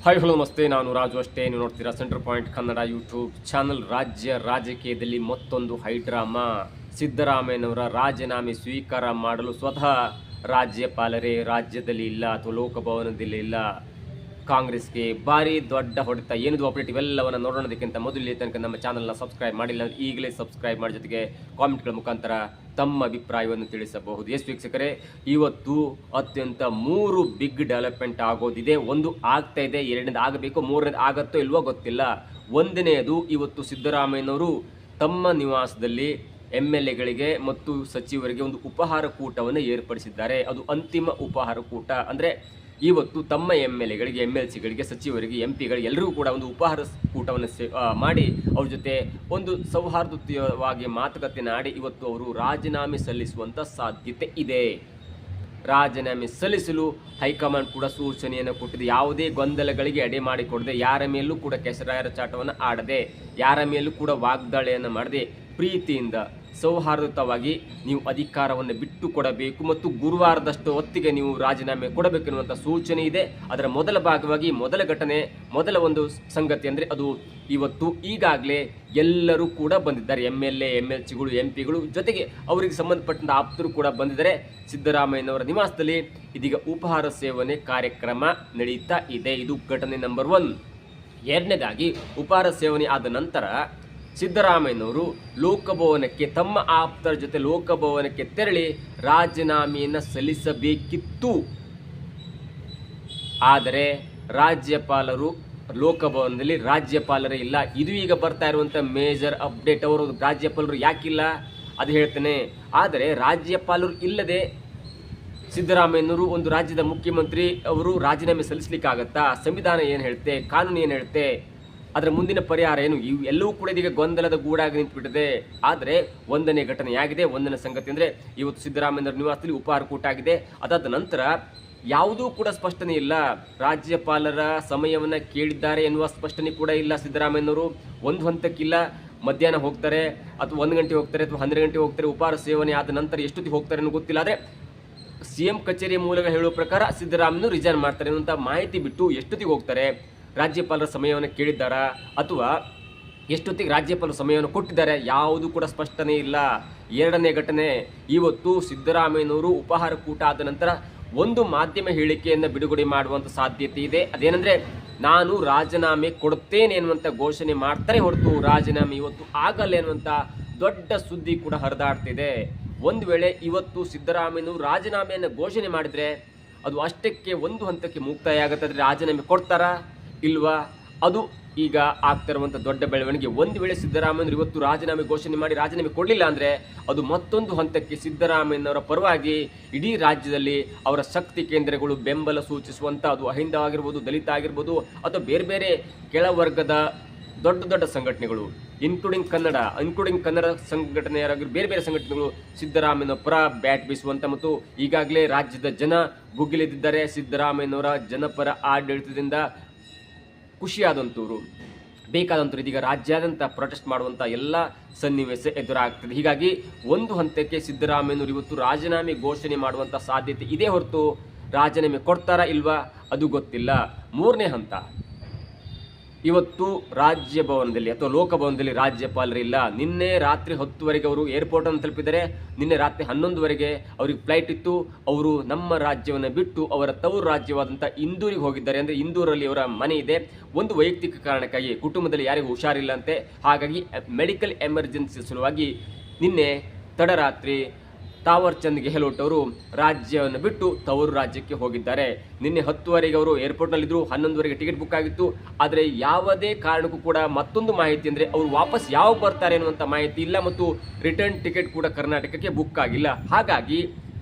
Hi hello ನಮಸ್ತೆ, ನಾನು ರಾಜು ಅಷ್ಟೇ. ನೀವು ನೋಡ್ತೀರಾ centre point Kannada YouTube channel. ರಾಜಕೀಯದಲ್ಲಿ ಮತ್ತೊಂದು ಹೈಡ್ರಾಮಾ. ಸಿದ್ದರಾಮಯ್ಯನವರ ರಾಜೀನಾಮೆ ಸ್ವೀಕಾರ ಮಾಡಲು ಸ್ವತಃ ರಾಜ್ಯಪಾಲರೇ ರಾಜ್ಯದಲ್ಲಿ ಇಲ್ಲ ಅಥವಾ ಲೋಕಭವನದಲ್ಲಿ ಇಲ್ಲ. ಕಾಂಗ್ರೆಸ್ಗೆ ಭಾರಿ ದೊಡ್ಡ ಹೊಡೆತ. ಏನಿದು ಅಪ್ಡೇಟ್ ಇವೆಲ್ಲವನ್ನು ನೋಡೋದಕ್ಕಿಂತ ಮೊದಲು ತನಕ ನಮ್ಮ ಚಾನಲ್ನ ಸಬ್ಸ್ಕ್ರೈಬ್ ಮಾಡಿಲ್ಲ ಅಂದರೆ ಈಗಲೇ ಸಬ್ಸ್ಕ್ರೈಬ್ ಮಾಡಿ, ಜೊತೆಗೆ ಕಾಮೆಂಟ್ಗಳ ಮುಖಾಂತರ ತಮ್ಮ ಅಭಿಪ್ರಾಯವನ್ನು ತಿಳಿಸಬಹುದು. ಎಸ್ ವೀಕ್ಷಕರೇ, ಇವತ್ತು ಅತ್ಯಂತ 3 ಬಿಗ್ ಡೆವಲಪ್ಮೆಂಟ್ ಆಗೋದಿದೆ. ಒಂದು ಆಗ್ತಾ ಇದೆ, ಎರಡನೇದು ಆಗಬೇಕು, ಮೂರನೇದು ಆಗತ್ತೋ ಇಲ್ವೋ ಗೊತ್ತಿಲ್ಲ. ಒಂದನೆಯದು, ಇವತ್ತು ಸಿದ್ದರಾಮಯ್ಯನವರು ತಮ್ಮ ನಿವಾಸದಲ್ಲಿ MLAಗಳಿಗೆ ಮತ್ತು ಸಚಿವರಿಗೆ ಒಂದು ಉಪಹಾರ ಕೂಟವನ್ನು ಏರ್ಪಡಿಸಿದ್ದಾರೆ. ಅದು ಅಂತಿಮ ಉಪಹಾರ ಕೂಟ. ಅಂದರೆ ಇವತ್ತು ತಮ್ಮ MLAಗಳಿಗೆ, MLCಗಳಿಗೆ, ಸಚಿವರಿಗೆ, MP ಗಳಿಗೆ ಎಲ್ಲರಿಗೂ ಕೂಡ ಒಂದು ಉಪಹಾರ ಕೂಟವನ್ನು ಮಾಡಿ ಅವ್ರ ಜೊತೆ ಒಂದು ಸೌಹಾರ್ದಯುತವಾಗಿ ಮಾತುಕತೆ ಆಡಿ ಇವತ್ತು ಅವರು ರಾಜೀನಾಮೆ ಸಲ್ಲಿಸುವಂಥ ಸಾಧ್ಯತೆ ಇದೆ. ರಾಜೀನಾಮೆ ಸಲ್ಲಿಸಲು ಹೈಕಮಾಂಡ್ ಕೂಡ ಸೂಚನೆಯನ್ನು ಕೊಟ್ಟಿದೆ. ಯಾವುದೇ ಗೊಂದಲಗಳಿಗೆ ಎಡೆ ಮಾಡಿಕೊಡದೆ, ಯಾರ ಮೇಲೂ ಕೂಡ ಕೆಸರಾಯರ ಚಾಟವನ್ನು ಆಡದೆ, ಯಾರ ಮೇಲೂ ಕೂಡ ವಾಗ್ದಾಳಿಯನ್ನು ಮಾಡದೆ, ಪ್ರೀತಿಯಿಂದ ಸೌಹಾರ್ದಯುತವಾಗಿ ನೀವು ಅಧಿಕಾರವನ್ನು ಬಿಟ್ಟು ಕೊಡಬೇಕು ಮತ್ತು ಗುರುವಾರದಷ್ಟು ಹೊತ್ತಿಗೆ ನೀವು ರಾಜೀನಾಮೆ ಕೊಡಬೇಕೆನ್ನುವಂಥ ಸೂಚನೆ ಇದೆ. ಅದರ ಮೊದಲ ಭಾಗವಾಗಿ ಮೊದಲ ಒಂದು ಸಂಗತಿ ಅಂದರೆ ಅದು ಇವತ್ತು ಈಗಾಗಲೇ ಎಲ್ಲರೂ ಕೂಡ ಬಂದಿದ್ದಾರೆ. MLA, MLCಗಳು, MPಗಳು, ಜೊತೆಗೆ ಅವರಿಗೆ ಸಂಬಂಧಪಟ್ಟಂಥ ಆಪ್ತರು ಕೂಡ ಬಂದಿದ್ದಾರೆ. ಸಿದ್ದರಾಮಯ್ಯನವರ ನಿವಾಸದಲ್ಲಿ ಇದೀಗ ಉಪಹಾರ ಸೇವನೆ ಕಾರ್ಯಕ್ರಮ ನಡೀತಾ ಇದೆ. ಇದು ಘಟನೆ ನಂಬರ್ 1. ಎರಡನೇದಾಗಿ, ಉಪಹಾರ ಸೇವನೆ ಆದ ನಂತರ ಸಿದ್ದರಾಮಯ್ಯನವರು ಲೋಕಭವನಕ್ಕೆ, ತಮ್ಮ ಆಪ್ತರ ಜೊತೆ ಲೋಕಭವನಕ್ಕೆ ತೆರಳಿ ರಾಜೀನಾಮೆಯನ್ನು ಸಲ್ಲಿಸಬೇಕಿತ್ತು. ಆದರೆ ರಾಜ್ಯಪಾಲರು ಲೋಕಭವನದಲ್ಲಿ ರಾಜ್ಯಪಾಲರೇ ಇಲ್ಲ. ಇದು ಈಗ ಬರ್ತಾ ಇರುವಂಥ ಮೇಜರ್ ಅಪ್ಡೇಟ್. ಅವರು ರಾಜ್ಯಪಾಲರು ಯಾಕಿಲ್ಲ ಅದು ಹೇಳ್ತೇನೆ. ಆದರೆ ರಾಜ್ಯಪಾಲರು ಇಲ್ಲದೆ ಸಿದ್ದರಾಮಯ್ಯನವರು ಒಂದು ರಾಜ್ಯದ ಮುಖ್ಯಮಂತ್ರಿ ಅವರು ರಾಜೀನಾಮೆ ಸಲ್ಲಿಸಲಿಕ್ಕಾಗತ್ತಾ? ಸಂವಿಧಾನ ಏನು ಹೇಳುತ್ತೆ, ಕಾನೂನು ಏನು ಹೇಳುತ್ತೆ, ಅದರ ಮುಂದಿನ ಪರಿಹಾರ ಏನು? ಎಲ್ಲವೂ ಕೂಡ ಇದೀಗ ಗೊಂದಲದ ಗೂಡಾಗಿ ನಿಂತುಬಿಟ್ಟಿದೆ. ಆದರೆ ಒಂದನೇ ಘಟನೆಯಾಗಿದೆ. ಒಂದನೇ ಸಂಗತಿ ಅಂದರೆ ಇವತ್ತು ಸಿದ್ದರಾಮಯ್ಯನವರ ನಿವಾಸದಲ್ಲಿ ಉಪಹಾರ ಕೂಟ ಆಗಿದೆ. ಅದಾದ ನಂತರ ಯಾವುದೂ ಕೂಡ ಸ್ಪಷ್ಟನೆ ಇಲ್ಲ. ರಾಜ್ಯಪಾಲರ ಸಮಯವನ್ನು ಕೇಳಿದ್ದಾರೆ ಎನ್ನುವ ಸ್ಪಷ್ಟನೆ ಕೂಡ ಇಲ್ಲ. ಸಿದ್ದರಾಮಯ್ಯನವರು ಒಂದು ಹಂತಕ್ಕಿಲ್ಲ. ಮಧ್ಯಾಹ್ನ ಹೋಗ್ತಾರೆ ಅಥವಾ 1 ಗಂಟೆ ಹೋಗ್ತಾರೆ ಅಥವಾ 12 ಗಂಟೆ ಹೋಗ್ತಾರೆ. ಉಪಹಾರ ಸೇವನೆ ಆದ ನಂತರ ಎಷ್ಟೊತ್ತಿಗೆ ಹೋಗ್ತಾರೆ ಅನ್ನೋ ಗೊತ್ತಿಲ್ಲ. ಆದರೆ CM ಕಚೇರಿಯ ಮೂಲಕ ಹೇಳುವ ಪ್ರಕಾರ ಸಿದ್ದರಾಮಯ್ಯನವರು ರಿಸೈನ್ ಮಾಡ್ತಾರೆ ಅನ್ನುವಂಥ ಮಾಹಿತಿ ಬಿಟ್ಟು ಎಷ್ಟೊತ್ತಿಗೆ ಹೋಗ್ತಾರೆ, ರಾಜ್ಯಪಾಲರ ಸಮಯವನ್ನು ಕೇಳಿದ್ದಾರಾ ಅಥವಾ ಎಷ್ಟೊತ್ತಿಗೆ ರಾಜ್ಯಪಾಲರ ಸಮಯವನ್ನು ಕೊಟ್ಟಿದ್ದಾರೆ, ಯಾವುದು ಕೂಡ ಸ್ಪಷ್ಟನೆ ಇಲ್ಲ. ಎರಡನೇ ಘಟನೆ, ಇವತ್ತು ಸಿದ್ದರಾಮಯ್ಯನವರು ಉಪಹಾರ ಕೂಟ ಆದ ನಂತರ ಒಂದು ಮಾಧ್ಯಮ ಹೇಳಿಕೆಯನ್ನು ಬಿಡುಗಡೆ ಮಾಡುವಂಥ ಸಾಧ್ಯತೆ ಇದೆ. ಅದೇನೆಂದರೆ, ನಾನು ರಾಜೀನಾಮೆ ಕೊಡುತ್ತೇನೆ ಎನ್ನುವಂಥ ಘೋಷಣೆ ಮಾಡ್ತಾರೆ ಹೊರತು ರಾಜೀನಾಮೆ ಇವತ್ತು ಆಗಲ್ಲ ಎನ್ನುವಂಥ ದೊಡ್ಡ ಸುದ್ದಿ ಕೂಡ ಹರಿದಾಡ್ತಿದೆ. ಒಂದು ವೇಳೆ ಇವತ್ತು ಸಿದ್ದರಾಮಯ್ಯನವರು ರಾಜೀನಾಮೆಯನ್ನು ಘೋಷಣೆ ಮಾಡಿದರೆ ಅದು ಅಷ್ಟಕ್ಕೆ ಒಂದು ಹಂತಕ್ಕೆ ಮುಕ್ತಾಯ ಆಗುತ್ತೆ. ಆದರೆ ರಾಜೀನಾಮೆ ಕೊಡ್ತಾರಾ ಇಲ್ವಾ, ಅದು ಈಗ ಆಗ್ತಿರುವಂಥ ದೊಡ್ಡ ಬೆಳವಣಿಗೆ. ಒಂದು ವೇಳೆ ಸಿದ್ದರಾಮಯ್ಯನವರು ಇವತ್ತು ರಾಜೀನಾಮೆ ಘೋಷಣೆ ಮಾಡಿ ರಾಜೀನಾಮೆ ಕೊಡಲಿಲ್ಲ ಅಂದರೆ ಅದು ಮತ್ತೊಂದು ಹಂತಕ್ಕೆ ಸಿದ್ದರಾಮಯ್ಯನವರ ಪರವಾಗಿ ಇಡೀ ರಾಜ್ಯದಲ್ಲಿ ಅವರ ಶಕ್ತಿ ಕೇಂದ್ರಗಳು ಬೆಂಬಲ ಸೂಚಿಸುವಂಥ, ಅದು ಅಹಿಂದ ಆಗಿರ್ಬೋದು, ದಲಿತ ಆಗಿರ್ಬೋದು, ಅಥವಾ ಬೇರೆ ಬೇರೆ ಕೆಳವರ್ಗದ ದೊಡ್ಡ ಸಂಘಟನೆಗಳು, ಇನ್ಕ್ಲೂಡಿಂಗ್ ಕನ್ನಡ ಸಂಘಟನೆಯಾಗಿರ್ಬೋದು, ಬೇರೆ ಬೇರೆ ಸಂಘಟನೆಗಳು ಸಿದ್ದರಾಮಯ್ಯನ ಪರ ಬ್ಯಾಟ್ ಬೀಸುವಂಥ ಮತ್ತು ಈಗಾಗಲೇ ರಾಜ್ಯದ ಜನ ಗುಗ್ಗಿಲೆದಿದ್ದಾರೆ. ಸಿದ್ದರಾಮಯ್ಯನವರ ಜನಪರ ಆಡಳಿತದಿಂದ ಖುಷಿಯಾದಂಥವ್ರು, ಬೇಕಾದಂಥವ್ರು ಇದೀಗ ರಾಜ್ಯಾದ್ಯಂತ ಪ್ರೊಟೆಸ್ಟ್ ಮಾಡುವಂಥ ಎಲ್ಲ ಸನ್ನಿವೇಶ ಎದುರಾಗ್ತದೆ. ಹೀಗಾಗಿ ಒಂದು ಹಂತಕ್ಕೆ ಸಿದ್ದರಾಮಯ್ಯನವರು ಇವತ್ತು ರಾಜೀನಾಮೆ ಘೋಷಣೆ ಮಾಡುವಂಥ ಸಾಧ್ಯತೆ ಇದೆ ಹೊರತು ರಾಜೀನಾಮೆ ಕೊಡ್ತಾರಾ ಇಲ್ವಾ ಅದು ಗೊತ್ತಿಲ್ಲ. ಮೂರನೇ ಹಂತ, ಇವತ್ತು ರಾಜ್ಯಭವನದಲ್ಲಿ ಅಥವಾ ಲೋಕಭವನದಲ್ಲಿ ರಾಜ್ಯಪಾಲರಿಲ್ಲ. ನಿನ್ನೆ ರಾತ್ರಿ 10ವರೆಗೆ ಅವರು ಏರ್ಪೋರ್ಟನ್ನು ತಲುಪಿದ್ದಾರೆ. ನಿನ್ನೆ ರಾತ್ರಿ 11ವರೆಗೆ ಅವ್ರಿಗೆ ಫ್ಲೈಟ್ ಇತ್ತು. ಅವರು ನಮ್ಮ ರಾಜ್ಯವನ್ನು ಬಿಟ್ಟು ಅವರ ತವರು ರಾಜ್ಯವಾದಂಥ ಇಂದೂರಿಗೆ ಹೋಗಿದ್ದಾರೆ. ಅಂದರೆ ಇಂದೂರಲ್ಲಿ ಅವರ ಮನೆ ಇದೆ. ಒಂದು ವೈಯಕ್ತಿಕ ಕಾರಣಕ್ಕಾಗಿ, ಕುಟುಂಬದಲ್ಲಿ ಯಾರಿಗೂ ಹುಷಾರಿಲ್ಲ ಅಂತೆ, ಹಾಗಾಗಿ ಮೆಡಿಕಲ್ ಎಮರ್ಜೆನ್ಸಿ ಸಲುವಾಗಿ ನಿನ್ನೆ ತಡರಾತ್ರಿ ತಾವರ್ ಚಂದ್ ಗೆಹ್ಲೋಟ್ ಅವರು ರಾಜ್ಯವನ್ನು ಬಿಟ್ಟು ತವರು ರಾಜ್ಯಕ್ಕೆ ಹೋಗಿದ್ದಾರೆ. ನಿನ್ನೆ 10ವರೆಗೆ ಅವರು ಏರ್ಪೋರ್ಟ್ನಲ್ಲಿದ್ದರು. 11ವರೆಗೆ ಟಿಕೆಟ್ ಬುಕ್ ಆಗಿತ್ತು. ಆದರೆ ಯಾವುದೇ ಕಾರಣಕ್ಕೂ ಕೂಡ ಮತ್ತೊಂದು ಮಾಹಿತಿ ಅಂದರೆ ಅವರು ವಾಪಸ್ ಯಾವಾಗ ಬರ್ತಾರೆ ಅನ್ನುವಂಥ ಮಾಹಿತಿ ಇಲ್ಲ ಮತ್ತು ರಿಟರ್ನ್ ಟಿಕೆಟ್ ಕೂಡ ಕರ್ನಾಟಕಕ್ಕೆ ಬುಕ್ ಆಗಿಲ್ಲ. ಹಾಗಾಗಿ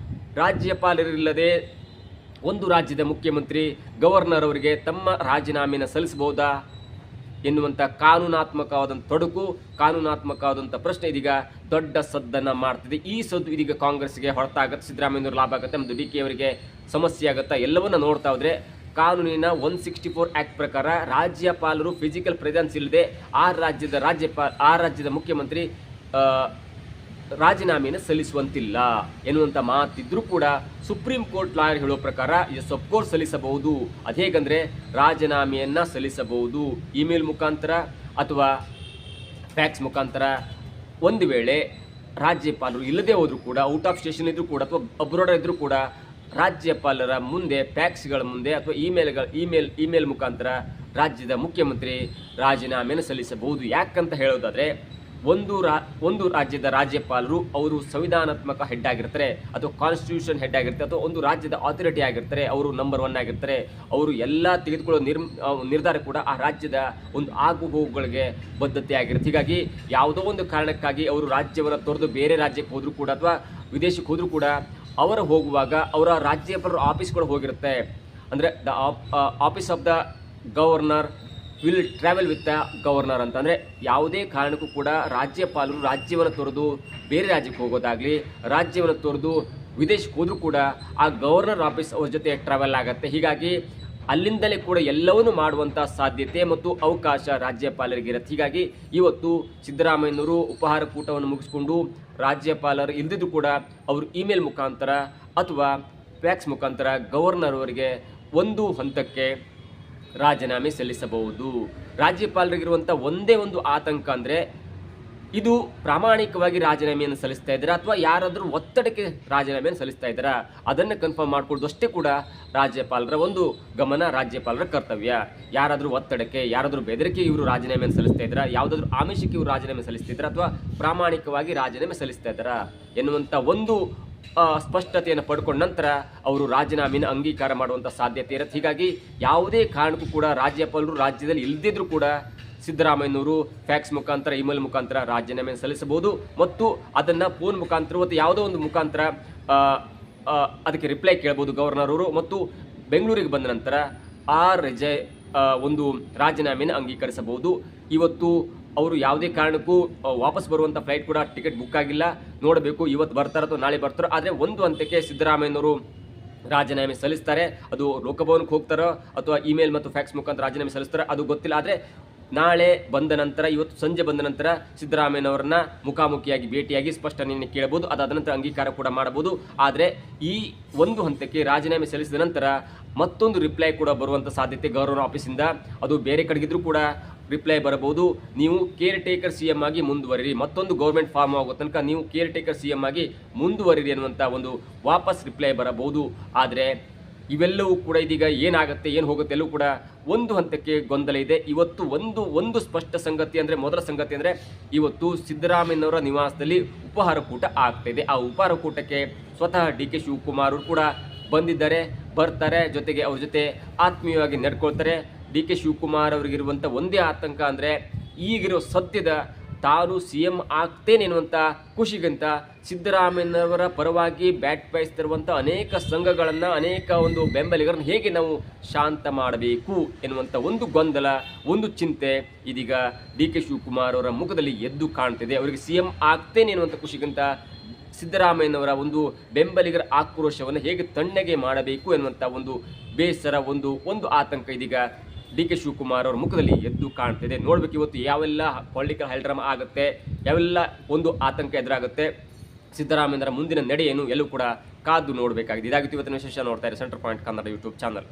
ರಾಜ್ಯಪಾಲರಿಲ್ಲದೆ ಒಂದು ರಾಜ್ಯದ ಮುಖ್ಯಮಂತ್ರಿ, ಗವರ್ನರ್ ಅವರಿಗೆ ತಮ್ಮ ರಾಜೀನಾಮೆಯನ್ನು ಸಲ್ಲಿಸಬಹುದಾ ಎನ್ನುವಂಥ ಕಾನೂನಾತ್ಮಕವಾದಂಥ ತೊಡಕು, ಕಾನೂನಾತ್ಮಕವಾದಂಥ ಪ್ರಶ್ನೆ ಇದೀಗ ದೊಡ್ಡ ಸದ್ದನ್ನು ಮಾಡ್ತಿದೆ. ಈ ಸದ್ದು ಇದೀಗ ಕಾಂಗ್ರೆಸ್ಗೆ ಹೊರತಾಗುತ್ತೆ, ಸಿದ್ದರಾಮಯ್ಯನವರು ಲಾಭ ಆಗುತ್ತೆ ಮತ್ತು DK ಅವರಿಗೆ ಸಮಸ್ಯೆ ಆಗುತ್ತಾ ಎಲ್ಲವನ್ನ ನೋಡ್ತಾ ಹೋದರೆ ಕಾನೂನಿನ 164 ಆ್ಯಕ್ಟ್ ಪ್ರಕಾರ ರಾಜ್ಯಪಾಲರು ಫಿಸಿಕಲ್ ಪ್ರೆಸೆನ್ಸ್ ಇಲ್ಲದೆ ಆ ರಾಜ್ಯದ ಮುಖ್ಯಮಂತ್ರಿ ರಾಜೀನಾಮೆಯನ್ನು ಸಲ್ಲಿಸುವಂತಿಲ್ಲ ಎನ್ನುವಂಥ ಮಾತಿದ್ರೂ ಕೂಡ ಸುಪ್ರೀಂ ಕೋರ್ಟ್ ಲಾಯರ್ ಹೇಳೋ ಪ್ರಕಾರ ಎಸ್ ಅಫ್ಕೋರ್ಸ್ ಸಲ್ಲಿಸಬಹುದು. ಅದು ಹೇಗಂದರೆ ರಾಜೀನಾಮೆಯನ್ನು ಸಲ್ಲಿಸಬಹುದು ಇಮೇಲ್ ಮುಖಾಂತರ ಅಥವಾ ಫ್ಯಾಕ್ಸ್ ಮುಖಾಂತರ. ಒಂದು ವೇಳೆ ರಾಜ್ಯಪಾಲರು ಇಲ್ಲದೆ ಹೋದರೂ ಕೂಡ, ಔಟ್ ಆಫ್ ಸ್ಟೇಷನ್ ಇದ್ದರೂ ಕೂಡ ಅಥವಾ ಅಬ್ರೋಡ್ ಇದ್ದರೂ ಕೂಡ ರಾಜ್ಯಪಾಲರ ಮುಂದೆ ಫ್ಯಾಕ್ಸ್ಗಳ ಮುಂದೆ ಅಥವಾ ಇಮೇಲ್ ಮುಖಾಂತರ ರಾಜ್ಯದ ಮುಖ್ಯಮಂತ್ರಿ ರಾಜೀನಾಮೆಯನ್ನು ಸಲ್ಲಿಸಬಹುದು. ಯಾಕಂತ ಹೇಳೋದಾದರೆ ಒಂದು ರಾಜ್ಯದ ರಾಜ್ಯಪಾಲರು ಅವರು ಸಂವಿಧಾನಾತ್ಮಕ ಹೆಡ್ ಆಗಿರ್ತಾರೆ ಅಥವಾ ಕಾನ್ಸ್ಟಿಟ್ಯೂಷನ್ ಹೆಡ್ ಆಗಿರ್ತಾರೆ ಅಥವಾ ಒಂದು ರಾಜ್ಯದ ಅಥಾರಿಟಿ ಆಗಿರ್ತಾರೆ. ಅವರು ನಂಬರ್ 1 ಆಗಿರ್ತಾರೆ. ಅವರು ಎಲ್ಲ ತೆಗೆದುಕೊಳ್ಳೋ ನಿರ್ಧಾರ ಕೂಡ ಆ ರಾಜ್ಯದ ಒಂದು ಆಗುಹೋಗುಗಳಿಗೆ ಬದ್ಧತೆ ಆಗಿರುತ್ತೆ. ಹೀಗಾಗಿ ಯಾವುದೋ ಒಂದು ಕಾರಣಕ್ಕಾಗಿ ಅವರು ರಾಜ್ಯವನ್ನು ತೊರೆದು ಬೇರೆ ರಾಜ್ಯಕ್ಕೆ ಹೋದರೂ ಕೂಡ ಅಥವಾ ವಿದೇಶಕ್ಕೆ ಹೋದರೂ ಕೂಡ ಅವರು ಹೋಗುವಾಗ ಅವರ ರಾಜ್ಯಪಾಲರ ಆಫೀಸ್ಗಳು ಹೋಗಿರುತ್ತೆ. ಅಂದರೆ the office of the governor will travel with the governor ಅಂತಂದರೆ ಯಾವುದೇ ಕಾರಣಕ್ಕೂ ಕೂಡ ರಾಜ್ಯಪಾಲರು ರಾಜ್ಯವನ್ನು ತೊರೆದು ಬೇರೆ ರಾಜ್ಯಕ್ಕೆ ಹೋಗೋದಾಗಲಿ, ರಾಜ್ಯವನ್ನು ತೊರೆದು ವಿದೇಶಕ್ಕೆ ಹೋದರೂ ಕೂಡ ಆ ಗವರ್ನರ್ ಆಫೀಸ್ ಅವ್ರ ಜೊತೆ ಟ್ರಾವೆಲ್ ಆಗುತ್ತೆ. ಹೀಗಾಗಿ ಅಲ್ಲಿಂದಲೇ ಕೂಡ ಎಲ್ಲವನ್ನೂ ಮಾಡುವಂಥ ಸಾಧ್ಯತೆ ಮತ್ತು ಅವಕಾಶ ರಾಜ್ಯಪಾಲರಿಗಿರುತ್ತೆ. ಹೀಗಾಗಿ ಇವತ್ತು ಸಿದ್ದರಾಮಯ್ಯನವರು ಉಪಹಾರ ಕೂಟವನ್ನು ಮುಗಿಸ್ಕೊಂಡು ರಾಜ್ಯಪಾಲರು ಇಲ್ಲದಿದ್ದರೂ ಕೂಡ ಅವರು ಇಮೇಲ್ ಮುಖಾಂತರ ಅಥವಾ ಫ್ಯಾಕ್ಸ್ ಮುಖಾಂತರ ಗವರ್ನರ್ ಅವರಿಗೆ ಒಂದು ಹಂತಕ್ಕೆ ರಾಜೀನಾಮೆ ಸಲ್ಲಿಸಬಹುದು. ರಾಜ್ಯಪಾಲರಿಗಿರುವಂಥ ಒಂದೇ ಒಂದು ಆತಂಕ ಅಂದರೆ ಇದು ಪ್ರಾಮಾಣಿಕವಾಗಿ ರಾಜೀನಾಮೆಯನ್ನು ಸಲ್ಲಿಸ್ತಾ ಇದ್ದಾರೆ ಅಥವಾ ಯಾರಾದರೂ ಒತ್ತಡಕ್ಕೆ ರಾಜೀನಾಮೆಯನ್ನು ಸಲ್ಲಿಸ್ತಾ ಇದ್ದಾರಾ ಅದನ್ನು ಕನ್ಫರ್ಮ್ ಮಾಡ್ಕೊಳ್ಳೋದು ಅಷ್ಟೇ ಕೂಡ ರಾಜ್ಯಪಾಲರ ಒಂದು ಗಮನ, ರಾಜ್ಯಪಾಲರ ಕರ್ತವ್ಯ. ಯಾರಾದರೂ ಒತ್ತಡಕ್ಕೆ, ಯಾರಾದರೂ ಬೆದರಿಕೆ ಇವರು ರಾಜೀನಾಮೆಯನ್ನು ಸಲ್ಲಿಸ್ತಾ ಇದ್ದಾರಾ, ಯಾವುದಾದ್ರೂ ಆಮಿಷಕ್ಕೆ ಇವರು ರಾಜೀನಾಮೆ ಸಲ್ಲಿಸ್ತಿದ್ದಾರಾ ಅಥವಾ ಪ್ರಾಮಾಣಿಕವಾಗಿ ರಾಜೀನಾಮೆ ಸಲ್ಲಿಸ್ತಾ ಇದ್ದಾರಾ ಎನ್ನುವಂಥ ಒಂದು ಸ್ಪಷ್ಟತೆಯನ್ನು ಪಡ್ಕೊಂಡ ನಂತರ ಅವರು ರಾಜೀನಾಮೆಯನ್ನು ಅಂಗೀಕಾರ ಮಾಡುವಂಥ ಸಾಧ್ಯತೆ ಇರುತ್ತೆ. ಹೀಗಾಗಿ ಯಾವುದೇ ಕಾರಣಕ್ಕೂ ಕೂಡ ರಾಜ್ಯಪಾಲರು ರಾಜ್ಯದಲ್ಲಿ ಇಲ್ಲದಿದ್ದರೂ ಕೂಡ ಸಿದ್ದರಾಮಯ್ಯನವರು ಫ್ಯಾಕ್ಸ್ ಮುಖಾಂತರ, ಇಮೇಲ್ ಮುಖಾಂತರ ರಾಜೀನಾಮೆಯನ್ನು ಸಲ್ಲಿಸಬಹುದು ಮತ್ತು ಅದನ್ನು ಫೋನ್ ಮುಖಾಂತರ ಮತ್ತು ಯಾವುದೋ ಒಂದು ಮುಖಾಂತರ ಅದಕ್ಕೆ ರಿಪ್ಲೈ ಕೇಳಬಹುದು ಗವರ್ನರ್ ಅವರು. ಮತ್ತು ಬೆಂಗಳೂರಿಗೆ ಬಂದ ನಂತರ ಒಂದು ರಾಜೀನಾಮೆಯನ್ನು ಅಂಗೀಕರಿಸಬಹುದು. ಇವತ್ತು ಅವರು ಯಾವುದೇ ಕಾರಣಕ್ಕೂ ವಾಪಸ್ ಬರುವಂಥ ಫ್ಲೈಟ್ ಕೂಡ ಟಿಕೆಟ್ ಬುಕ್ ಆಗಿಲ್ಲ. ನೋಡಬೇಕು ಇವತ್ತು ಬರ್ತಾರೋ ಅಥವಾ ನಾಳೆ ಬರ್ತಾರೋ. ಆದರೆ ಒಂದು ಹಂತಕ್ಕೆ ಸಿದ್ದರಾಮಯ್ಯನವರು ರಾಜೀನಾಮೆ ಸಲ್ಲಿಸ್ತಾರೆ. ಅದು ಲೋಕಭವನಕ್ಕೆ ಹೋಗ್ತಾರೋ ಅಥವಾ ಇಮೇಲ್ ಮತ್ತು ಫ್ಯಾಕ್ಸ್ ಮುಖಾಂತರ ರಾಜೀನಾಮೆ ಸಲ್ಲಿಸ್ತಾರೆ ಅದು ಗೊತ್ತಿಲ್ಲ. ಆದರೆ ನಾಳೆ ಬಂದ ನಂತರ, ಇವತ್ತು ಸಂಜೆ ಬಂದ ನಂತರ ಸಿದ್ದರಾಮಯ್ಯನವರನ್ನ ಮುಖಾಮುಖಿಯಾಗಿ ಭೇಟಿಯಾಗಿ ಸ್ಪಷ್ಟನೆಯನ್ನು ಕೇಳಬಹುದು. ಅದಾದ ನಂತರ ಅಂಗೀಕಾರ ಕೂಡ ಮಾಡಬಹುದು. ಆದರೆ ಈ ಒಂದು ಹಂತಕ್ಕೆ ರಾಜೀನಾಮೆ ಸಲ್ಲಿಸಿದ ನಂತರ ಮತ್ತೊಂದು ರಿಪ್ಲೈ ಕೂಡ ಬರುವಂಥ ಸಾಧ್ಯತೆ ಗವರ್ನರ್ ಆಫೀಸಿಂದ, ಅದು ಬೇರೆ ಕಡೆಗಿದ್ರೂ ಕೂಡ ರಿಪ್ಲೈ ಬರಬಹುದು. ನೀವು ಕೇರ್ ಟೇಕರ್ CM ಆಗಿ ಮುಂದುವರಿರಿ, ಮತ್ತೊಂದು ಗೌರ್ಮೆಂಟ್ ಫಾರ್ಮ್ ಆಗೋ ತನಕ ನೀವು ಕೇರ್ ಟೇಕರ್ CM ಆಗಿ ಮುಂದುವರಿರಿ ಅನ್ನುವಂಥ ಒಂದು ವಾಪಸ್ ರಿಪ್ಲೈ ಬರಬಹುದು. ಆದರೆ ಇವೆಲ್ಲವೂ ಕೂಡ ಇದೀಗ ಏನಾಗುತ್ತೆ, ಏನು ಹೋಗುತ್ತೆ ಎಲ್ಲವೂ ಕೂಡ ಒಂದು ಹಂತಕ್ಕೆ ಗೊಂದಲ ಇದೆ. ಇವತ್ತು ಒಂದು ಸ್ಪಷ್ಟ ಸಂಗತಿ ಅಂದರೆ, ಮೊದಲ ಸಂಗತಿ ಅಂದರೆ ಇವತ್ತು ಸಿದ್ದರಾಮಯ್ಯನವರ ನಿವಾಸದಲ್ಲಿ ಉಪಹಾರ ಕೂಟ ಆಗ್ತಾಯಿದೆ. ಆ ಉಪಹಾರ ಕೂಟಕ್ಕೆ ಸ್ವತಃ DK ಶಿವಕುಮಾರ್ ಅವರು ಕೂಡ ಬರ್ತಾರೆ. ಜೊತೆಗೆ ಅವ್ರ ಜೊತೆ ಆತ್ಮೀಯವಾಗಿ ನಡ್ಕೊಳ್ತಾರೆ. DK ಶಿವಕುಮಾರ್ ಅವರಿಗಿರುವಂಥ ಒಂದೇ ಆತಂಕ ಅಂದರೆ ಈಗಿರೋ ಸದ್ಯದ ತಾನು CM ಆಗ್ತೇನೆ ಎನ್ನುವಂಥ ಖುಷಿಗಿಂತ ಸಿದ್ದರಾಮಯ್ಯನವರ ಪರವಾಗಿ ಬ್ಯಾಟ್ ಬಯಸ್ತಿರುವಂಥ ಅನೇಕ ಸಂಘಗಳನ್ನು, ಅನೇಕ ಒಂದು ಬೆಂಬಲಿಗರನ್ನು ಹೇಗೆ ನಾವು ಶಾಂತ ಮಾಡಬೇಕು ಎನ್ನುವಂಥ ಒಂದು ಗೊಂದಲ, ಒಂದು ಚಿಂತೆ ಇದೀಗ DK ಶಿವಕುಮಾರ್ ಅವರ ಮುಖದಲ್ಲಿ ಎದ್ದು ಕಾಣ್ತಿದೆ. ಅವರಿಗೆ CM ಆಗ್ತೇನೆ ಎನ್ನುವಂಥ ಖುಷಿಗಿಂತ ಸಿದ್ದರಾಮಯ್ಯನವರ ಒಂದು ಬೆಂಬಲಿಗರ ಆಕ್ರೋಶವನ್ನು ಹೇಗೆ ತಣ್ಣಗೆ ಮಾಡಬೇಕು ಎನ್ನುವಂಥ ಒಂದು ಬೇಸರ, ಒಂದು ಆತಂಕ ಇದೀಗ DK ಶಿವಕುಮಾರ್ ಅವರ ಮುಖದಲ್ಲಿ ಎದ್ದು ಕಾಣ್ತಿದೆ. ನೋಡ್ಬೇಕು ಇವತ್ತು ಯಾವೆಲ್ಲ ಪೊಲಿಟಿಕಲ್ ಹೈಡ್ರಾಮಾ ಆಗುತ್ತೆ, ಯಾವೆಲ್ಲ ಒಂದು ಆತಂಕ ಎದುರಾಗುತ್ತೆ, ಸಿದ್ದರಾಮಯ್ಯನವರ ಮುಂದಿನ ನಡೆ ಏನು ಎಲ್ಲೂ ಕೂಡ ಕಾದು ನೋಡಬೇಕಾಗಿದೆ. ಇದಾಗಿತ್ತು ಇವತ್ತಿನ ವಿಶೇಷ. ನೋಡ್ತಾ ಇರಿ centre point Kannada YouTube channel.